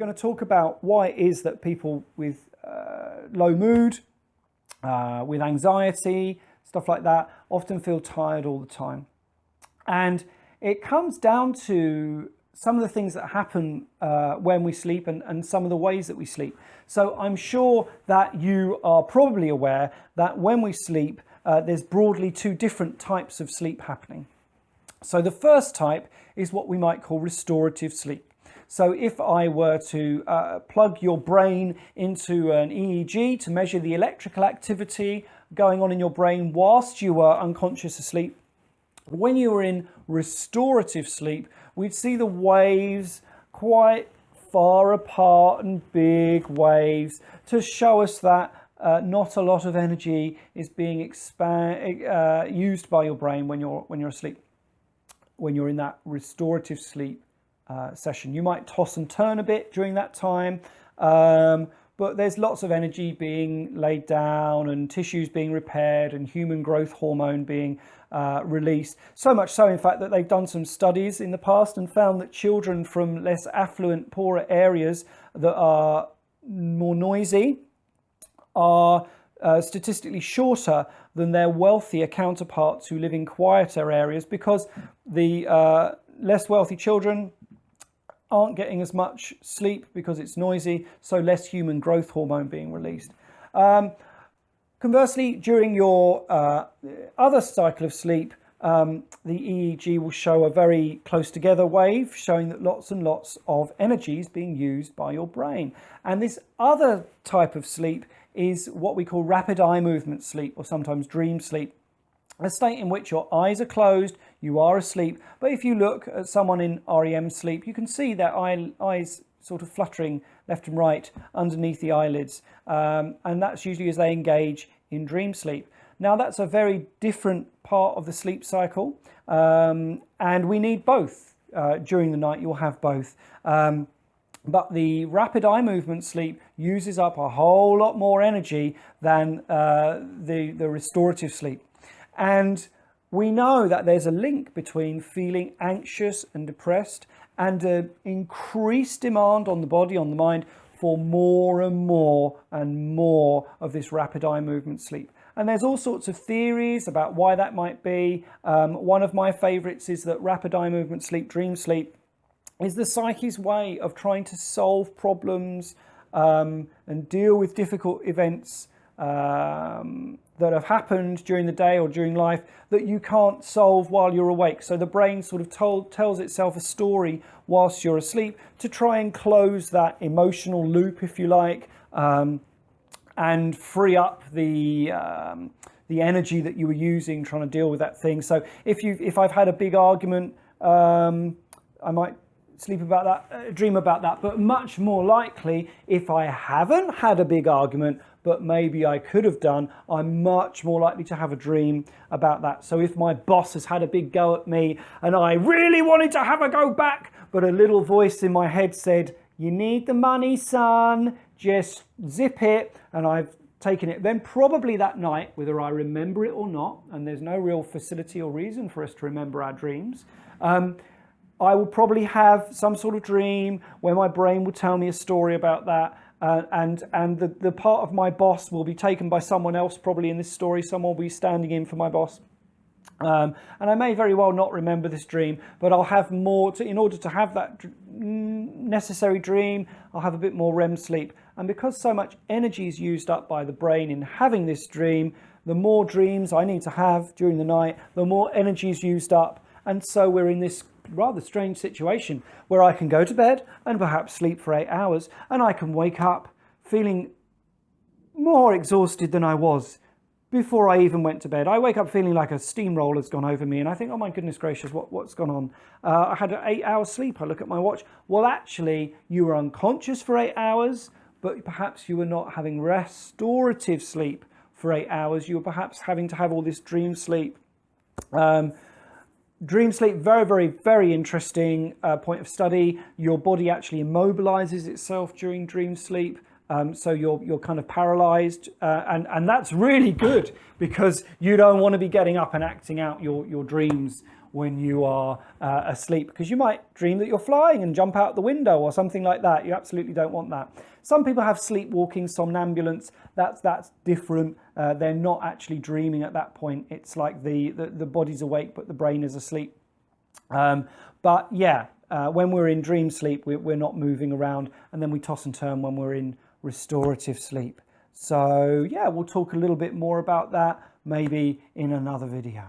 going to talk about why it is that people with low mood, with anxiety, stuff like that, often feel tired all the time. And it comes down to some of the things that happen when we sleep and some of the ways that we sleep. So I'm sure that you are probably aware that when we sleep, there's broadly two different types of sleep happening. So the first type is what we might call restorative sleep. So if I were to plug your brain into an EEG to measure the electrical activity going on in your brain whilst you were unconscious asleep, when you were in restorative sleep, we'd see the waves quite far apart and big waves to show us that not a lot of energy is being used by your brain when you're asleep. When you're in that restorative sleep session, you might toss and turn a bit during that time, but there's lots of energy being laid down and tissues being repaired and human growth hormone being released. So much so, in fact, that they've done some studies in the past and found that children from less affluent, poorer areas that are more noisy are statistically shorter than their wealthier counterparts who live in quieter areas, because the less wealthy children aren't getting as much sleep because it's noisy, so less human growth hormone being released. Conversely, during your other cycle of sleep, the EEG will show a very close together wave showing that lots and lots of energy is being used by your brain. And this other type of sleep is what we call rapid eye movement sleep, or sometimes dream sleep. A state in which your eyes are closed, you are asleep, but if you look at someone in REM sleep, you can see their eyes sort of fluttering left and right underneath the eyelids, and that's usually as they engage in dream sleep. Now that's a very different part of the sleep cycle, and we need both. During the night you'll have both. But the rapid eye movement sleep uses up a whole lot more energy than the restorative sleep. And we know that there's a link between feeling anxious and depressed and an increased demand on the body, on the mind, for more and more and more of this rapid eye movement sleep. And there's all sorts of theories about why that might be. One of my favorites is that rapid eye movement sleep, dream sleep, is the psyche's way of trying to solve problems and deal with difficult events that have happened during the day or during life that you can't solve while you're awake. So the brain sort of tells itself a story whilst you're asleep to try and close that emotional loop, if you like, and free up the energy that you were using trying to deal with that thing. So if I've had a big argument, I might sleep about that, dream about that. But much more likely, if I haven't had a big argument, but maybe I could have done, I'm much more likely to have a dream about that. So if my boss has had a big go at me and I really wanted to have a go back, but a little voice in my head said, "You need the money, son, just zip it," and I've taken it, then probably that night, whether I remember it or not, and there's no real facility or reason for us to remember our dreams, I will probably have some sort of dream where my brain will tell me a story about that, and the part of my boss will be taken by someone else, probably in this story. Someone will be standing in for my boss. And I may very well not remember this dream, but I'll have more in order to have that necessary dream, I'll have a bit more REM sleep. And because so much energy is used up by the brain in having this dream, the more dreams I need to have during the night, the more energy is used up. And so we're in this rather strange situation where I can go to bed and perhaps sleep for 8 hours, and I can wake up feeling more exhausted than I was before I even went to bed. I wake up feeling like a steamroller's gone over me, and I think, oh my goodness gracious, what's gone on? I had an 8 hour sleep. I look at my watch. Well, actually, you were unconscious for 8 hours, but perhaps you were not having restorative sleep for 8 hours. You were perhaps having to have all this dream sleep. Dream sleep, very, very, very interesting point of study. Your body actually immobilizes itself during dream sleep. So you're kind of paralyzed, and that's really good because you don't want to be getting up and acting out your dreams when you are asleep, because you might dream that you're flying and jump out the window or something like that. You absolutely don't want that. Some people have sleepwalking somnambulance. That's different. They're not actually dreaming at that point. It's like the body's awake but the brain is asleep. But yeah, when we're in dream sleep, we're not moving around, and then we toss and turn when we're in restorative sleep. So yeah, we'll talk a little bit more about that maybe in another video.